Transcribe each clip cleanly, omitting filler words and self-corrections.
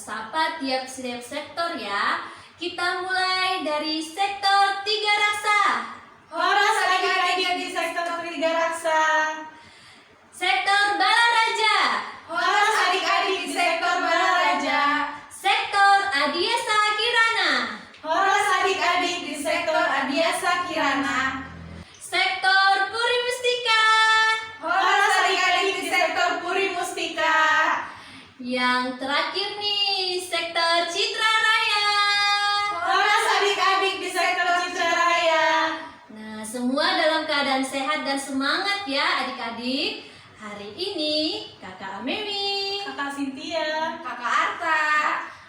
sapa tiap sektor ya. Kita mulai dari sektor Tiga Raksa. Horas adik-adik di sektor Tiga Raksa. Sektor Balaraja. Horas adik-adik di sektor Balaraja. Sektor Adiasa Kirana. Horas adik-adik di sektor Adiasa Kirana. Sektor Puri Mustika. Horas adik-adik di sektor Puri Mustika. Yang terakhir nih, sektor Citra Raya. Horas adik-adik di sektor Citra Raya. Nah, semua dalam keadaan sehat dan semangat ya adik-adik. Hari ini Kakak Amewi, Kakak Cynthia, Kakak Arta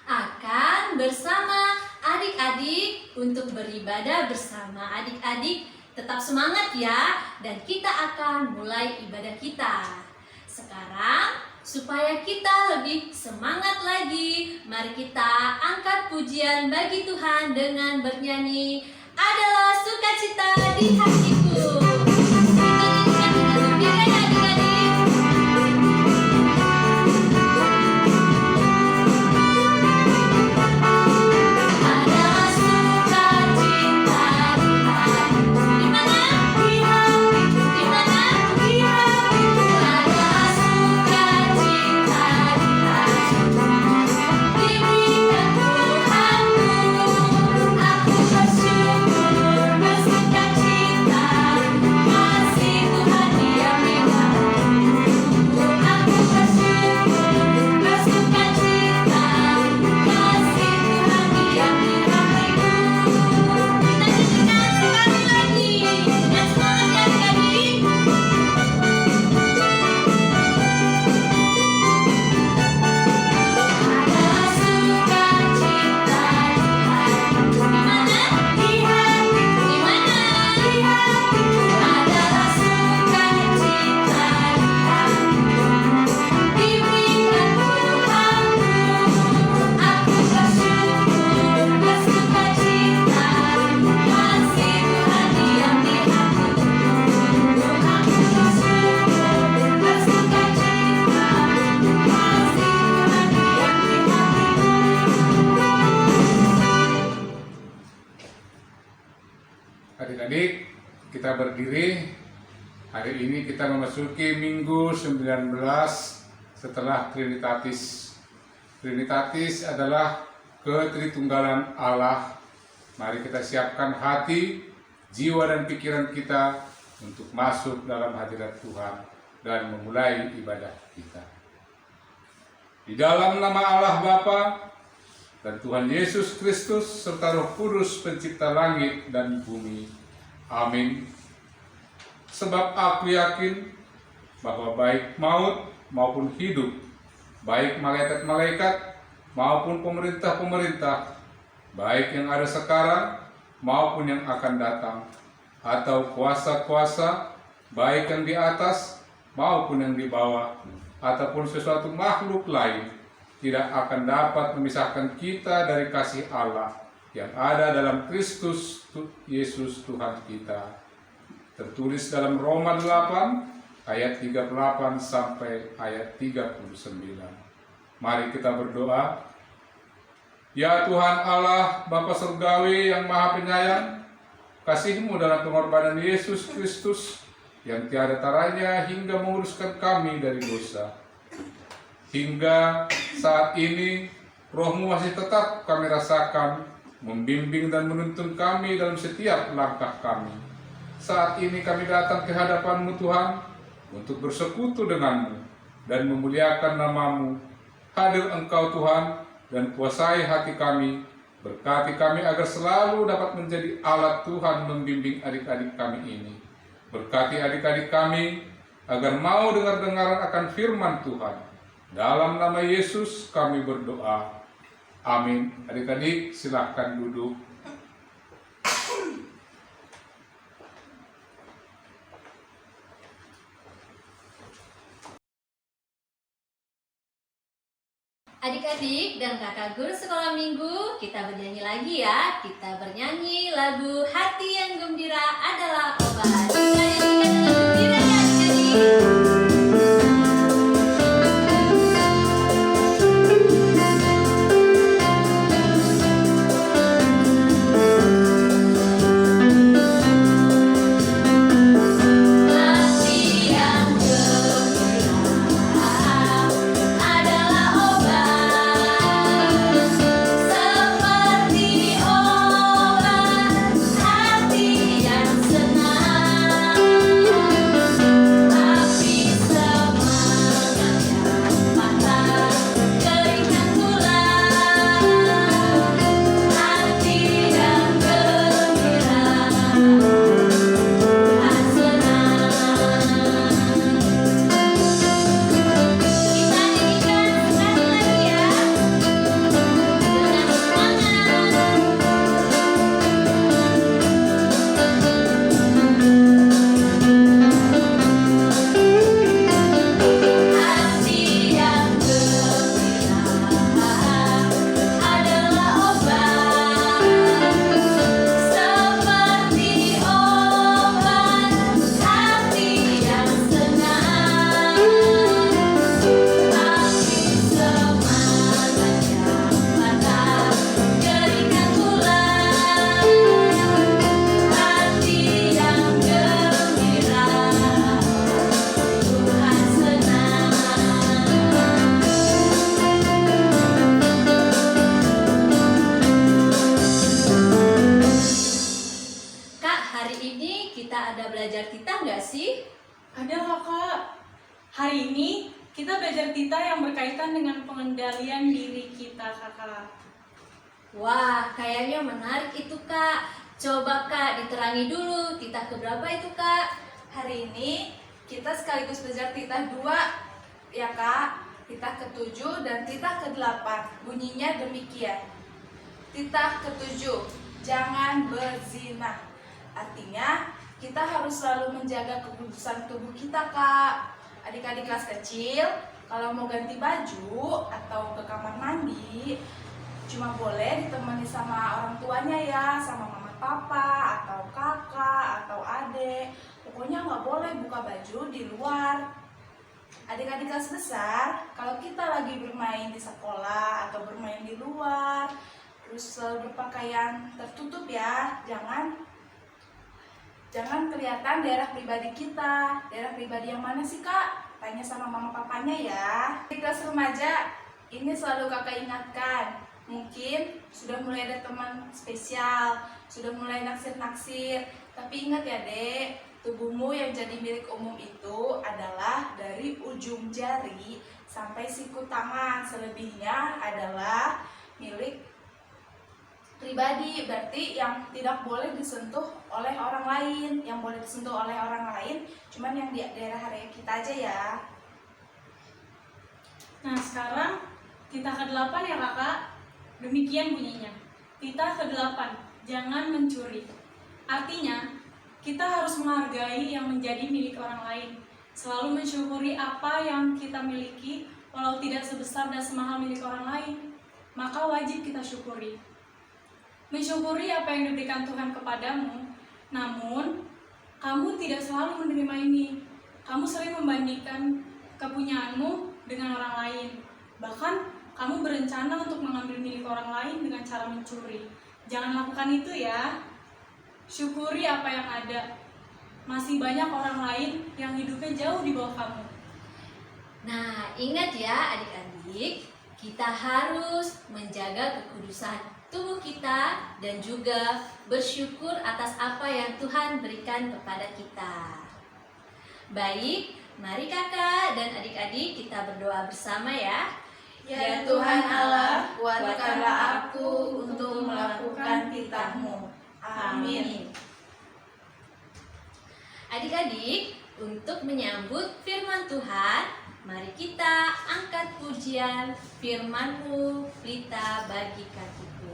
akan bersama adik-adik untuk beribadah bersama adik-adik. Tetap semangat ya, dan kita akan mulai ibadah kita. Sekarang, supaya kita lebih semangat lagi, mari kita angkat pujian bagi Tuhan dengan bernyanyi Adalah Sukacita di Hatiku. Adik-adik, kita berdiri. Hari ini kita memasuki minggu 19 setelah Trinitatis. Trinitatis adalah ketritunggalan Allah. Mari kita siapkan hati, jiwa dan pikiran kita untuk masuk dalam hadirat Tuhan dan memulai ibadah kita. Di dalam nama Allah Bapa dan Tuhan Yesus Kristus serta Roh Kudus pencipta langit dan bumi. Amin. Sebab aku yakin bahwa baik maut maupun hidup, baik malaikat-malaikat maupun pemerintah-pemerintah, baik yang ada sekarang maupun yang akan datang, atau kuasa-kuasa, baik yang di atas maupun yang di bawah, ataupun sesuatu makhluk lain, tidak akan dapat memisahkan kita dari kasih Allah yang ada dalam Kristus Yesus Tuhan kita. Tertulis dalam Roma 8 ayat 38 sampai ayat 39. Mari kita berdoa. Ya Tuhan Allah, Bapa Surgawi yang Maha Penyayang, kasih-Mu dalam pengorbanan Yesus Kristus yang tiada taranya hingga menguruskan kami dari dosa. Hingga saat ini, Roh-Mu masih tetap kami rasakan, membimbing dan menuntun kami dalam setiap langkah kami. Saat ini kami datang ke hadapan-Mu Tuhan, untuk bersekutu dengan-Mu dan memuliakan nama-Mu. Hadir Engkau Tuhan, dan kuasai hati kami, berkati kami agar selalu dapat menjadi alat Tuhan membimbing adik-adik kami ini. Berkati adik-adik kami, agar mau dengar-dengaran akan firman Tuhan. Dalam nama Yesus kami berdoa. Amin. Adik-adik silahkan duduk. Adik-adik dan kakak guru sekolah minggu, kita bernyanyi lagi ya. Kita bernyanyi lagu Hati yang Gembira Adalah Obat. Kalian gembira ya adik-adik? ada belajar tita nggak sih? Ada kakak. Hari ini kita belajar tita yang berkaitan dengan pengendalian diri kita kakak. Wah, kayaknya menarik itu kak. Coba kak diterangi dulu tita keberapa itu kak? Hari ini kita sekaligus belajar tita 2 ya kak. Tita ke-7 dan tita ke-8. Bunyinya demikian. Tita ke-7, jangan berzina. Artinya kita harus selalu menjaga kekudusan tubuh kita kak. Adik-adik kelas kecil, kalau mau ganti baju atau ke kamar mandi, cuma boleh ditemani sama orang tuanya ya, sama mama papa atau kakak atau adik. Pokoknya nggak boleh buka baju di luar. Adik-adik kelas besar, kalau kita lagi bermain di sekolah atau bermain di luar, terus selalu berpakaian tertutup ya, jangan kelihatan daerah pribadi kita. Daerah pribadi yang mana sih kak? Tanya sama mama papanya ya. Di kelas remaja, ini selalu kakak ingatkan. Mungkin sudah mulai ada teman spesial, sudah mulai naksir-naksir. Tapi ingat ya dek, tubuhmu yang jadi milik umum itu adalah dari ujung jari sampai siku tangan. Selebihnya adalah milik pribadi, berarti yang tidak boleh disentuh oleh orang lain. Yang boleh disentuh oleh orang lain cuman yang di daerah area kita aja ya. Nah sekarang tita ke-8 ya kakak. Demikian bunyinya. Tita ke-8, jangan mencuri. Artinya kita harus menghargai yang menjadi milik orang lain. Selalu mensyukuri apa yang kita miliki, walau tidak sebesar dan semahal milik orang lain, maka wajib kita syukuri. Mensyukuri apa yang diberikan Tuhan kepadamu, namun kamu tidak selalu menerima ini. Kamu sering membandingkan kepunyaanmu dengan orang lain. Bahkan kamu berencana untuk mengambil milik orang lain dengan cara mencuri. Jangan lakukan itu ya. Syukuri apa yang ada. Masih banyak orang lain yang hidupnya jauh di bawah kamu. Nah, ingat ya adik-adik, kita harus menjaga kekudusan tubuh kita dan juga bersyukur atas apa yang Tuhan berikan kepada kita. Baik, mari kakak dan adik-adik kita berdoa bersama ya. Ya Tuhan Allah, kuatkanlah aku untuk melakukan titah-Mu. Amin. Adik-adik, untuk menyambut firman Tuhan, mari kita angkat pujian firman-Mu, pelita bagi kakiku.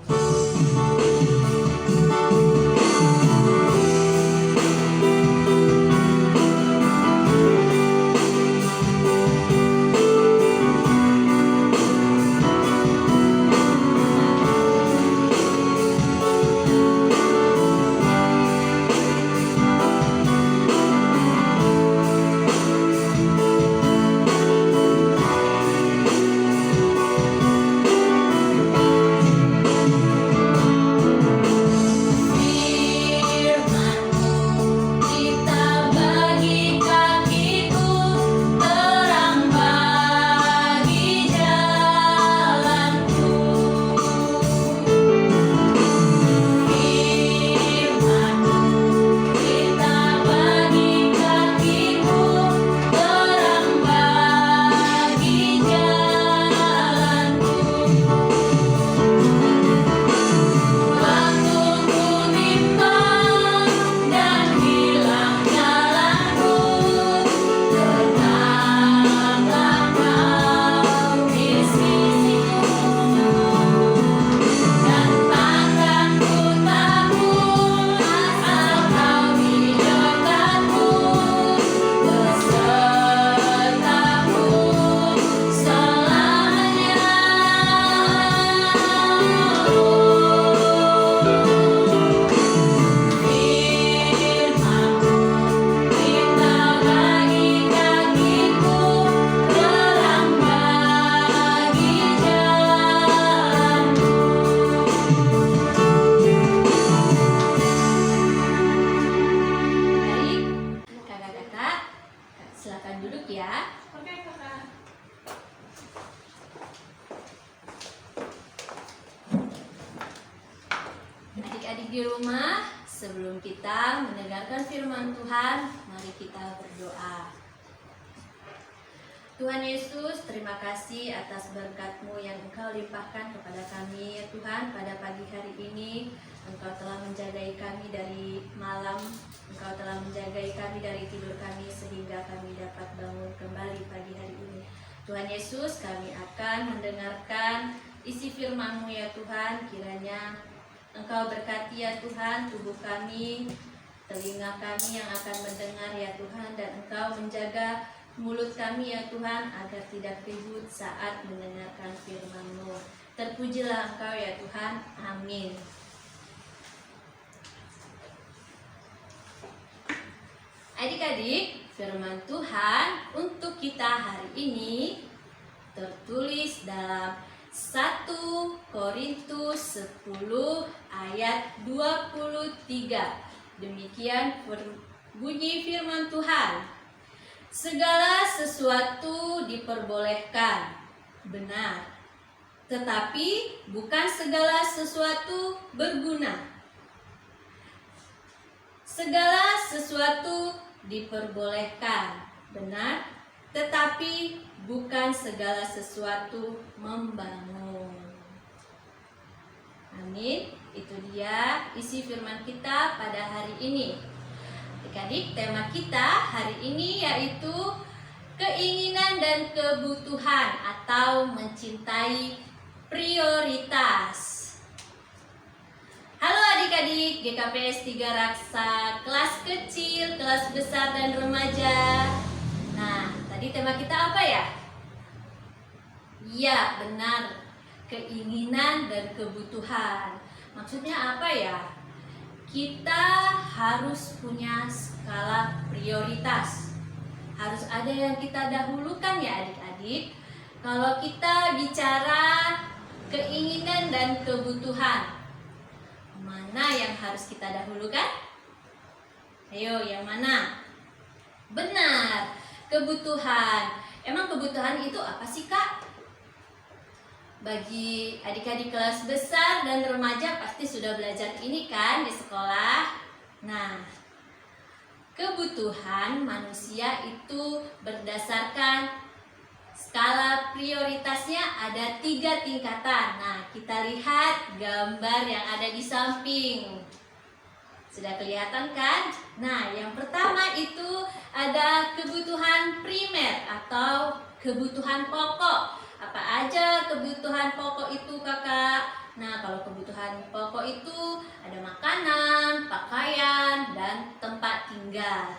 Sebelum kita mendengarkan firman Tuhan, mari kita berdoa. Tuhan Yesus, terima kasih atas berkat-Mu yang Engkau limpahkan kepada kami, ya Tuhan, pada pagi hari ini. Engkau telah menjagai kami dari malam, Engkau telah menjagai kami dari tidur kami, sehingga kami dapat bangun kembali pagi hari ini. Tuhan Yesus, kami akan mendengarkan isi firman-Mu, ya Tuhan. Kiranya Engkau berkati, ya Tuhan, tubuh kami, telinga kami yang akan mendengar, ya Tuhan, dan Engkau menjaga mulut kami, ya Tuhan, agar tidak ribut saat mendengarkan firman-Mu. Terpujilah Engkau, ya Tuhan. Amin. Adik-adik, firman Tuhan untuk kita hari ini tertulis dalam 1 Korintus 10 ayat 23. Demikian bunyi firman Tuhan. Segala sesuatu diperbolehkan, benar, tetapi bukan segala sesuatu berguna. Segala sesuatu diperbolehkan, benar, tetapi bukan segala sesuatu membangun. Amin. Itu dia isi firman kita pada hari ini. Adik-adik, tema kita hari ini yaitu keinginan dan kebutuhan atau mencintai prioritas. Halo adik-adik, GKPS 3 Raksa, kelas kecil, kelas besar dan remaja. Nah, tadi tema kita apa ya? Iya, benar. Keinginan dan kebutuhan. Maksudnya apa ya? Kita harus punya skala prioritas. Harus ada yang kita dahulukan ya adik-adik. Kalau kita bicara keinginan dan kebutuhan, mana yang harus kita dahulukan? Ayo, yang mana? Benar, kebutuhan. Emang kebutuhan itu apa sih, Kak? Bagi adik-adik kelas besar dan remaja pasti sudah belajar ini kan di sekolah. Nah, kebutuhan manusia itu berdasarkan skala prioritasnya ada 3 tingkatan. Nah, kita lihat gambar yang ada di samping. Sudah kelihatan kan? Nah, yang pertama itu ada kebutuhan primer atau kebutuhan pokok. Apa aja kebutuhan pokok itu, Kakak? Nah, kalau kebutuhan pokok itu ada makanan, pakaian, dan tempat tinggal.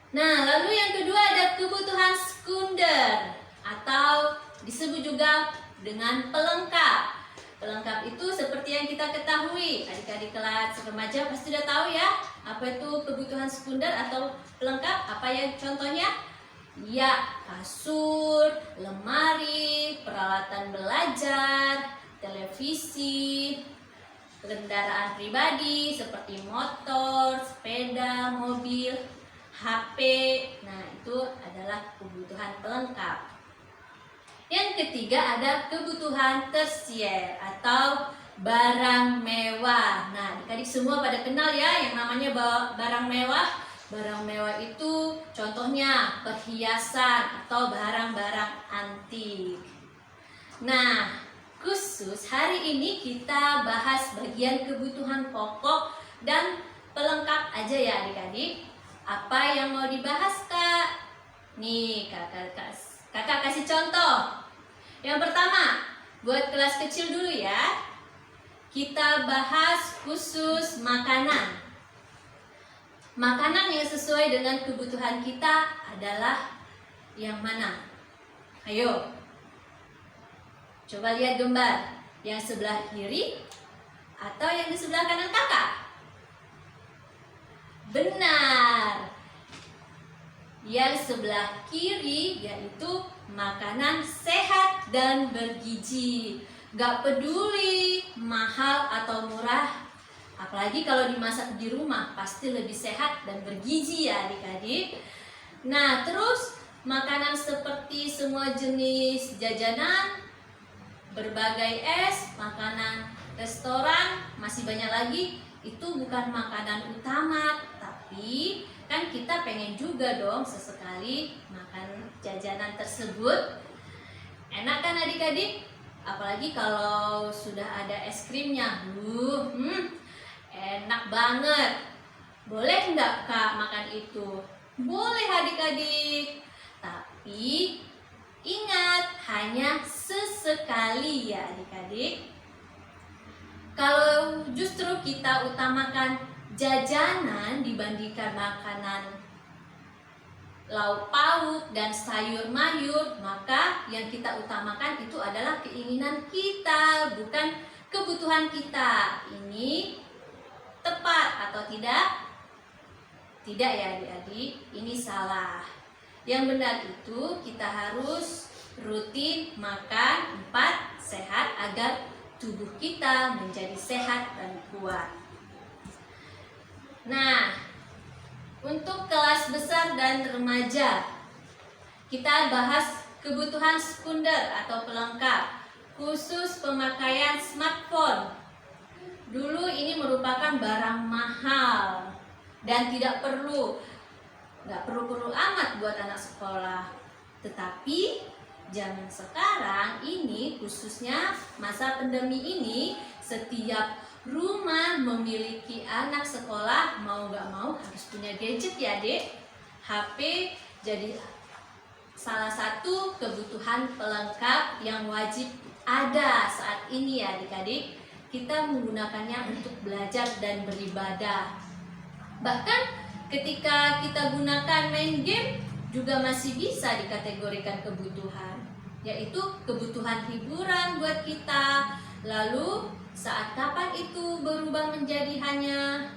Nah, lalu yang kedua ada kebutuhan sekunder atau disebut juga dengan pelengkap. Pelengkap itu seperti yang kita ketahui, adik-adik kelas remaja pasti sudah tahu ya, apa itu kebutuhan sekunder atau pelengkap, apa ya contohnya? Ya, kasur, lemari, peralatan belajar, televisi, kendaraan pribadi seperti motor, sepeda, mobil, HP. Nah, itu adalah kebutuhan pelengkap. Yang ketiga ada kebutuhan tersier atau barang mewah. Nah, adik-adik semua pada kenal ya yang namanya barang mewah. Barang mewah itu contohnya perhiasan atau barang-barang antik. Nah, khusus hari ini kita bahas bagian kebutuhan pokok dan pelengkap aja ya adik-adik. Apa yang mau dibahas, Kak? Nih, kakak kasih contoh. Yang pertama, buat kelas kecil dulu ya. Kita bahas khusus makanan. Makanan yang sesuai dengan kebutuhan kita adalah yang mana? Ayo, coba lihat gambar. Yang sebelah kiri atau yang di sebelah kanan kakak? Benar. Yang sebelah kiri yaitu makanan sehat dan bergizi. Gak peduli mahal atau murah. Apalagi kalau dimasak di rumah pasti lebih sehat dan bergizi ya adik-adik. Nah, terus makanan seperti semua jenis jajanan, berbagai es, makanan restoran, masih banyak lagi. Itu bukan makanan utama, tapi kan kita pengen juga dong sesekali makan jajanan tersebut. Enak kan adik-adik? Apalagi kalau sudah ada es krimnya. Enak banget. Boleh nggak Kak makan itu? Boleh adik-adik. Tapi ingat, hanya sesekali ya adik-adik. Kalau justru kita utamakan jajanan dibandingkan makanan lauk pauk dan sayur mayur, maka yang kita utamakan itu adalah keinginan kita, bukan kebutuhan kita. Ini tepat atau tidak? Tidak ya adik-adik, ini salah. Yang benar itu kita harus rutin makan 4 sehat agar tubuh kita menjadi sehat dan kuat. Nah, untuk kelas besar dan remaja, kita bahas kebutuhan sekunder atau pelengkap, khusus pemakaian smartphone. Dulu ini merupakan barang mahal dan nggak perlu amat buat anak sekolah. Tetapi zaman sekarang ini, khususnya masa pandemi ini, setiap rumah memiliki anak sekolah, mau gak mau harus punya gadget ya dek. HP jadi salah satu kebutuhan pelengkap yang wajib ada saat ini ya adik-adik. Kita menggunakannya untuk belajar dan beribadah. Bahkan ketika kita gunakan main game juga masih bisa dikategorikan kebutuhan, yaitu kebutuhan hiburan buat kita. Lalu saat kapan itu berubah menjadi hanya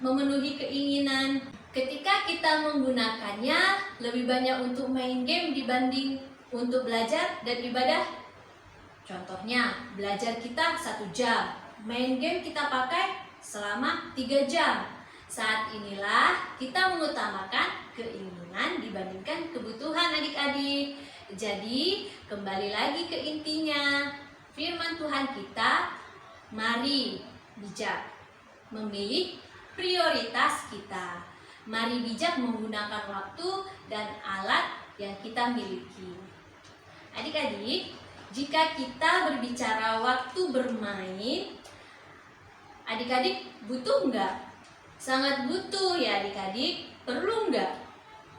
memenuhi keinginan? Ketika kita menggunakannya lebih banyak untuk main game dibanding untuk belajar dan ibadah. Contohnya, belajar kita 1 jam, main game kita pakai selama 3 jam. Saat inilah kita mengutamakan keinginan dibandingkan kebutuhan adik-adik. Jadi kembali lagi ke intinya, firman Tuhan kita, mari bijak memilih prioritas kita. Mari bijak menggunakan waktu dan alat yang kita miliki. Adik-adik, jika kita berbicara waktu bermain, adik-adik butuh nggak? Sangat butuh ya adik-adik. Perlu nggak?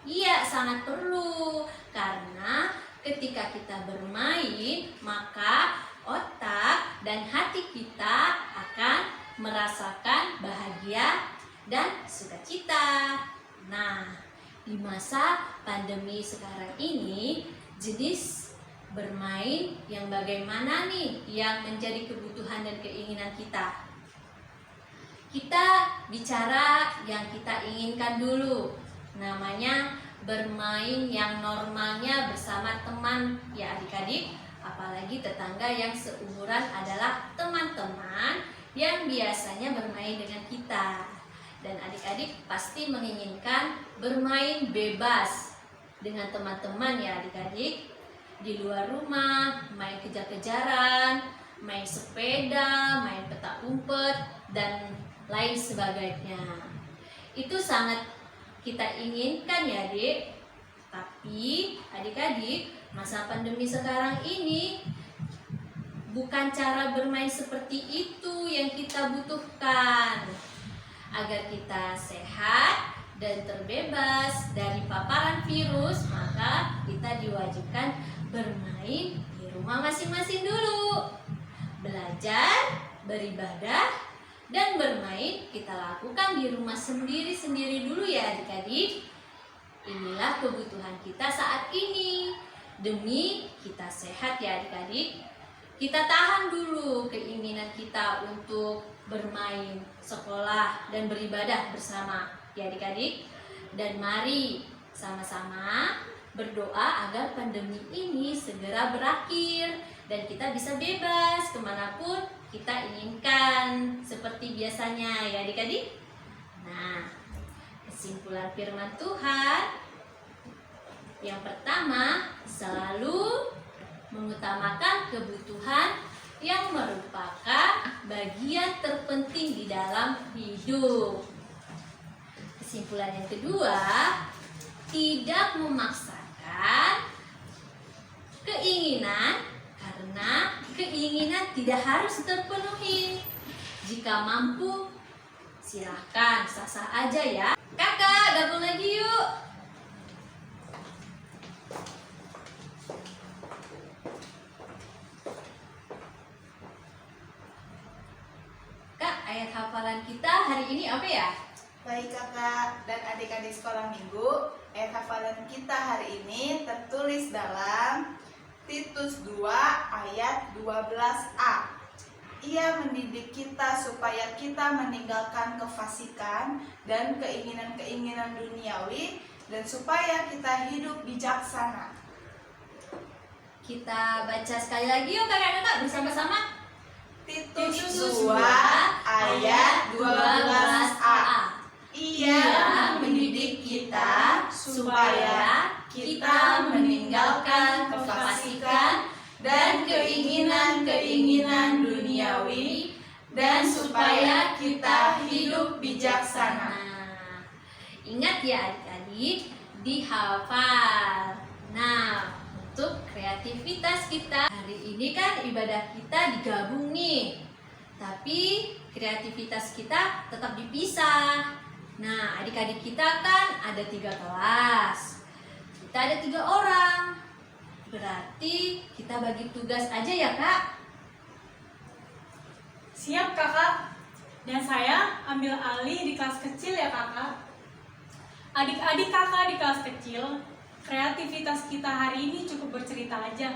Iya, sangat perlu. Karena ketika kita bermain, maka otak dan hati kita akan merasakan bahagia dan sukacita. Nah, di masa pandemi sekarang ini, jenis bermain yang bagaimana nih yang menjadi kebutuhan dan keinginan kita? Kita bicara yang kita inginkan dulu. Namanya bermain yang normalnya bersama teman ya adik-adik. Apalagi tetangga yang seumuran adalah teman-teman yang biasanya bermain dengan kita. Dan adik-adik pasti menginginkan bermain bebas dengan teman-teman ya adik-adik. Di luar rumah, main kejar-kejaran, main sepeda, main petak umpet, dan lain sebagainya. Itu sangat kita inginkan ya adik. Tapi adik-adik, masa pandemi sekarang ini bukan cara bermain seperti itu yang kita butuhkan. Agar kita sehat dan terbebas dari paparan virus, maka kita diwajibkan bermain di rumah masing-masing dulu. Belajar, beribadah, dan bermain kita lakukan di rumah sendiri-sendiri dulu ya adik-adik. Inilah kebutuhan kita saat ini. Demi kita sehat ya adik-adik. Kita tahan dulu keinginan kita untuk bermain, sekolah, dan beribadah bersama ya adik-adik. Dan mari sama-sama berdoa agar pandemi ini segera berakhir dan kita bisa bebas kemanapun kita inginkan seperti biasanya ya adik-adik. Nah, kesimpulan firman Tuhan yang pertama, selalu mengutamakan kebutuhan yang merupakan bagian terpenting di dalam hidup. Kesimpulan yang kedua, tidak memaksakan keinginan karena keinginan tidak harus terpenuhi. Jika mampu, silahkan, sah-sah aja ya. Kakak, gabung lagi yuk. Kak, ayat hafalan kita hari ini apa ya? Baik kakak dan adik-adik sekolah minggu, ayat hafalan kita hari ini tertulis dalam Titus 2 ayat 12a. Ia mendidik kita supaya kita meninggalkan kefasikan dan keinginan-keinginan duniawi dan supaya kita hidup bijaksana. Kita baca sekali lagi yuk kakak-kakak bersama-sama. Titus 2 ayat 12a. Ia mendidik kita supaya kita meninggalkan kefasikan dan keinginan-keinginan duniawi dan supaya kita hidup bijaksana. Nah, ingat ya adik-adik, dihafal. Nah, untuk kreativitas kita hari ini kan ibadah kita digabung nih, tapi kreativitas kita tetap dipisah. Nah, adik-adik kita kan ada 3 kelas, kita ada 3 orang, berarti kita bagi tugas aja ya kak. Siap kakak. Dan saya ambil alih di kelas kecil ya kakak. Adik-adik kakak di kelas kecil, kreativitas kita hari ini cukup bercerita aja.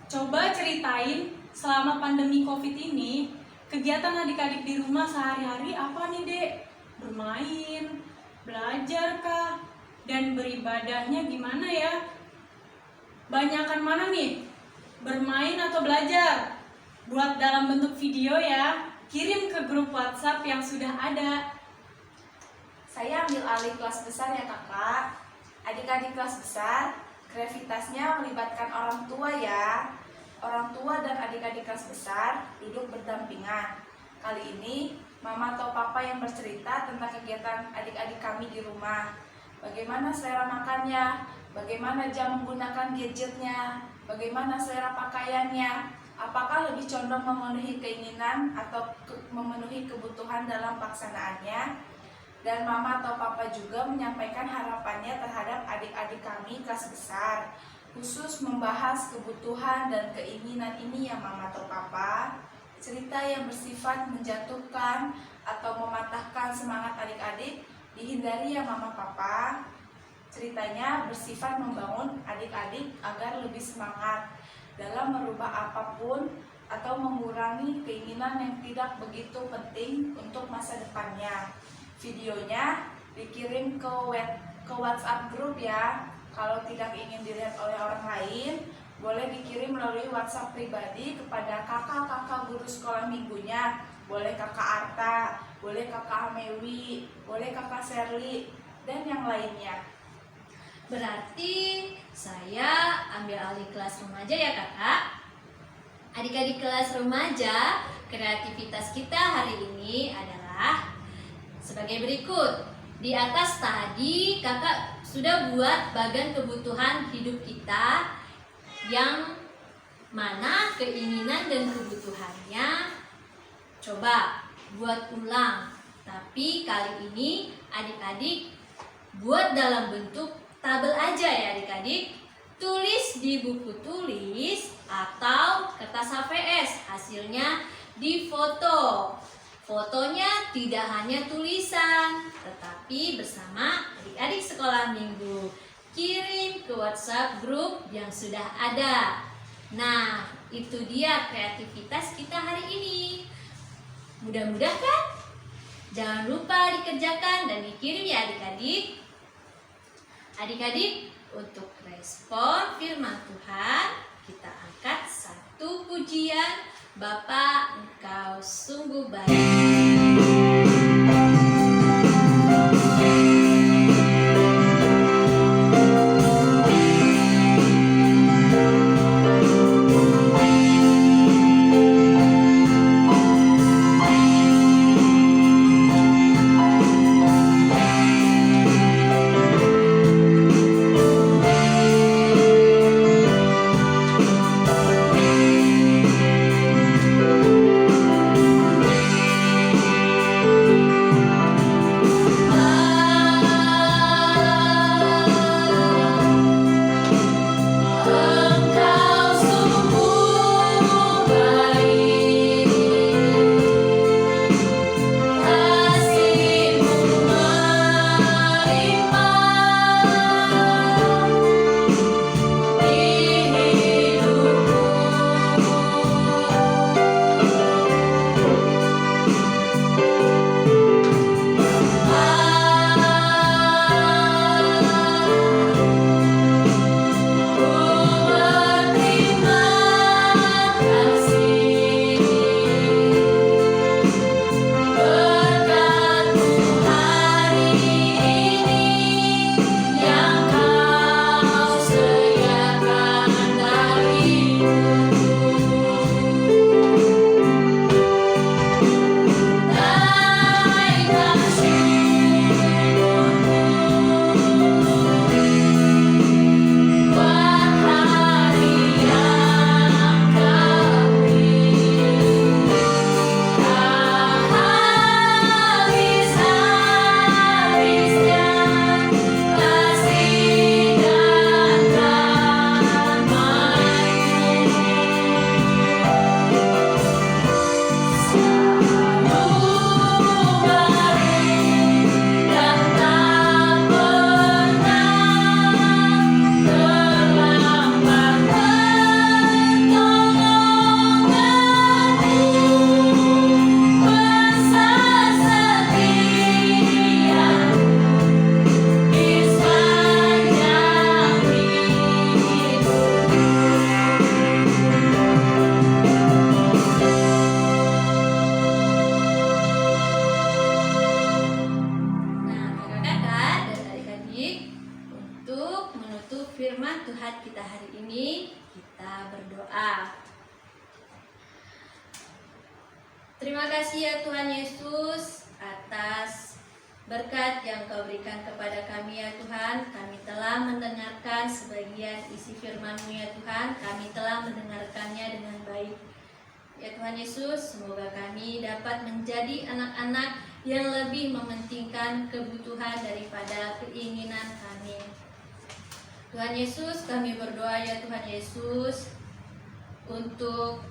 Coba ceritain selama pandemi COVID ini, kegiatan adik-adik di rumah sehari-hari apa nih dek? Bermain, belajar kah? Dan beribadahnya gimana ya? Banyakan mana nih? Bermain atau belajar? Buat dalam bentuk video ya, kirim ke grup WhatsApp yang sudah ada. Saya ambil alih kelas besar ya kakak. Adik-adik kelas besar, kreativitasnya melibatkan orang tua ya. Orang tua dan adik-adik kelas besar duduk berdampingan. Kali ini, mama atau papa yang bercerita tentang kegiatan adik-adik kami di rumah. Bagaimana selera makannya, bagaimana jam menggunakan gadgetnya, bagaimana selera pakaiannya, apakah lebih condong memenuhi keinginan atau memenuhi kebutuhan dalam pelaksanaannya. Dan mama atau papa juga menyampaikan harapannya terhadap adik-adik kami kelas besar, khusus membahas kebutuhan dan keinginan ini ya mama atau papa. Cerita yang bersifat menjatuhkan atau mematahkan semangat adik-adik dihindari ya mama papa. Ceritanya bersifat membangun adik-adik agar lebih semangat dalam merubah apapun atau mengurangi keinginan yang tidak begitu penting untuk masa depannya. Videonya dikirim ke WhatsApp grup ya. Kalau tidak ingin dilihat oleh orang lain, boleh dikirim melalui WhatsApp pribadi kepada kakak-kakak guru sekolah minggunya. Boleh kakak Arta, boleh kakak Amewi, boleh kakak Sherly, dan yang lainnya. Berarti saya ambil alih kelas remaja ya kakak. Adik-adik kelas remaja, kreativitas kita hari ini adalah sebagai berikut. Di atas tadi kakak sudah buat bagian kebutuhan hidup kita, yang mana keinginan dan kebutuhannya coba buat ulang. Tapi kali ini adik-adik buat dalam bentuk tabel aja ya adik-adik. Tulis di buku tulis atau kertas HVS, hasilnya difoto. Fotonya tidak hanya tulisan, tetapi bersama adik-adik sekolah minggu. Kirim ke WhatsApp grup yang sudah ada. Nah, itu dia kreativitas kita hari ini. Mudah-mudahan kan? Jangan lupa dikerjakan dan dikirim ya adik-adik. Adik-adik, untuk respon firman Tuhan, kita angkat 1 pujian. Bapa, Engkau sungguh baik. berdoa. Terima kasih ya Tuhan Yesus atas berkat yang Kau berikan kepada kami ya Tuhan. Kami telah mendengarkan sebagian isi firman-Mu ya Tuhan. Kami telah mendengarkannya dengan baik. Ya Tuhan Yesus, semoga kami dapat menjadi anak-anak yang lebih mementingkan kebutuhan daripada keinginan kami. Tuhan Yesus, kami berdoa ya Tuhan Yesus untuk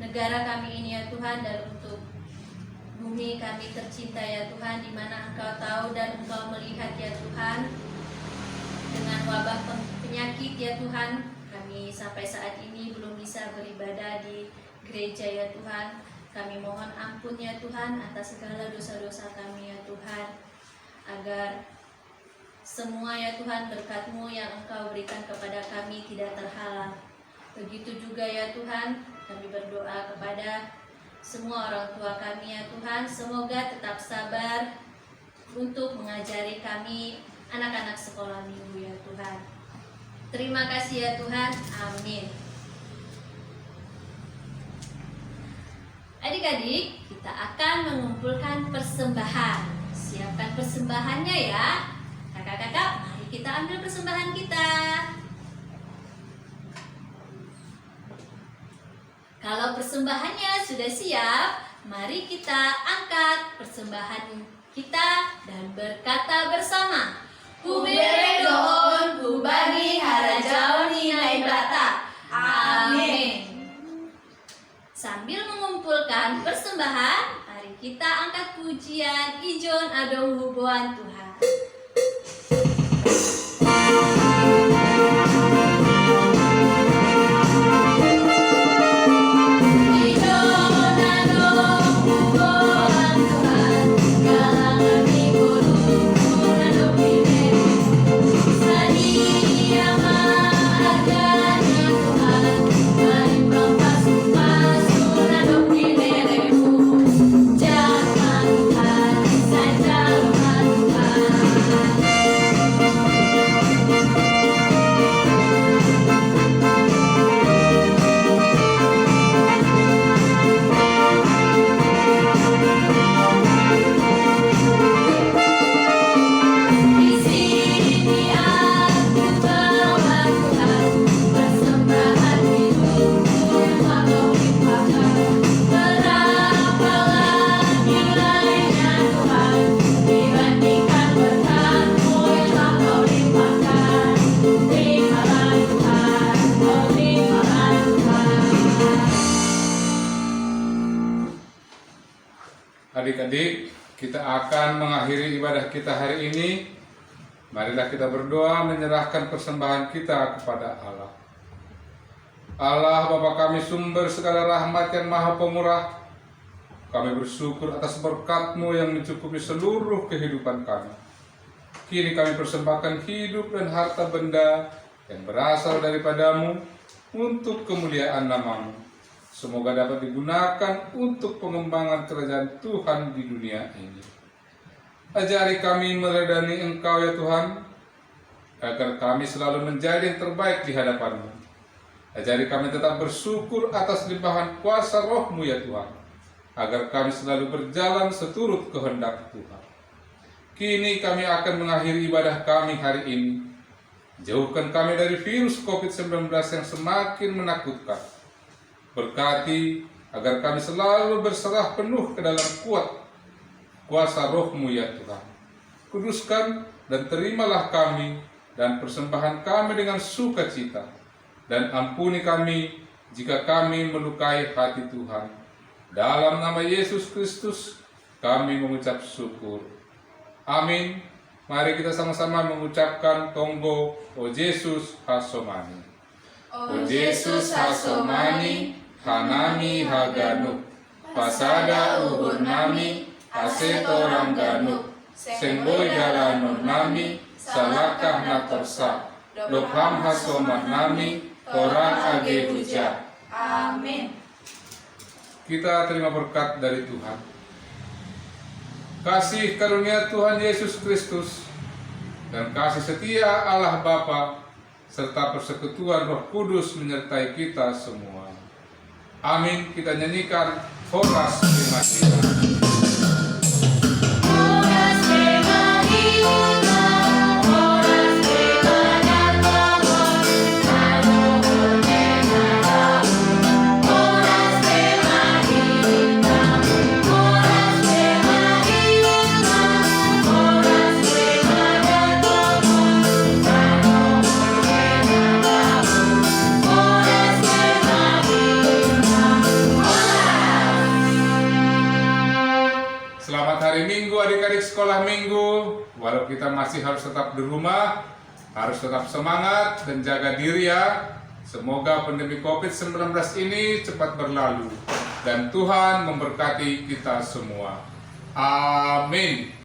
negara kami ini ya Tuhan, dan untuk bumi kami tercinta ya Tuhan, di mana Engkau tahu dan Engkau melihat ya Tuhan, dengan wabah penyakit ya Tuhan, kami sampai saat ini belum bisa beribadah di gereja ya Tuhan. Kami mohon ampun ya Tuhan atas segala dosa-dosa kami ya Tuhan, agar semua ya Tuhan berkat-Mu yang Engkau berikan kepada kami tidak terhalang. Begitu juga ya Tuhan, kami berdoa kepada semua orang tua kami ya Tuhan, semoga tetap sabar untuk mengajari kami anak-anak sekolah minggu ya Tuhan. Terima kasih ya Tuhan, amin. Adik-adik, kita akan mengumpulkan persembahan. Siapkan persembahannya ya. Kakak-kakak, mari kita ambil persembahan kita. Kalau persembahannya sudah siap, mari kita angkat persembahan kita dan berkata bersama, Kubere doon, kubagi harajau nilai bata. Amin. Sambil mengumpulkan persembahan, mari kita angkat pujian Ijon Adong Huboan Tuhan. Adik-adik, kita akan mengakhiri ibadah kita hari ini. Marilah kita berdoa menyerahkan persembahan kita kepada Allah. Allah Bapa kami, sumber segala rahmat yang maha pemurah, kami bersyukur atas berkat-Mu yang mencukupi seluruh kehidupan kami. Kini kami persembahkan hidup dan harta benda yang berasal daripada-Mu untuk kemuliaan nama-Mu. Semoga dapat digunakan untuk pengembangan kerajaan Tuhan di dunia ini. Ajari kami meladani Engkau ya Tuhan, agar kami selalu menjadi yang terbaik di hadapan-Mu. Ajari kami tetap bersyukur atas limpahan kuasa Roh-Mu ya Tuhan, agar kami selalu berjalan seturut kehendak Tuhan. Kini kami akan mengakhiri ibadah kami hari ini. Jauhkan kami dari virus COVID-19 yang semakin menakutkan. Berkati agar kami selalu berserah penuh ke dalam kuasa Roh-Mu ya Tuhan. Kuduskan dan terimalah kami dan persembahan kami dengan sukacita. Dan ampuni kami jika kami melukai hati Tuhan. Dalam nama Yesus Kristus kami mengucap syukur. Amin. Mari kita sama-sama mengucapkan tonggo O Yesus Hasomani. O Yesus Hasomani, Hanami Haganu, Pasada Uhur Nami, Aseto Rangganu, Sengboy Jalanun Nami, Salakah Natorsa, Lokham Hasoman Nami, Koran Age Huja. Amin. Kita terima berkat dari Tuhan. Kasih karunia Tuhan Yesus Kristus dan kasih setia Allah Bapa serta persekutuan Roh Kudus menyertai kita semua. Amin. Kita nyanyikan Horas Maria. Selamat hari Minggu adik-adik sekolah minggu. Walau kita masih harus tetap di rumah, harus tetap semangat dan jaga diri ya. Semoga pandemi COVID-19 ini cepat berlalu dan Tuhan memberkati kita semua. Amin.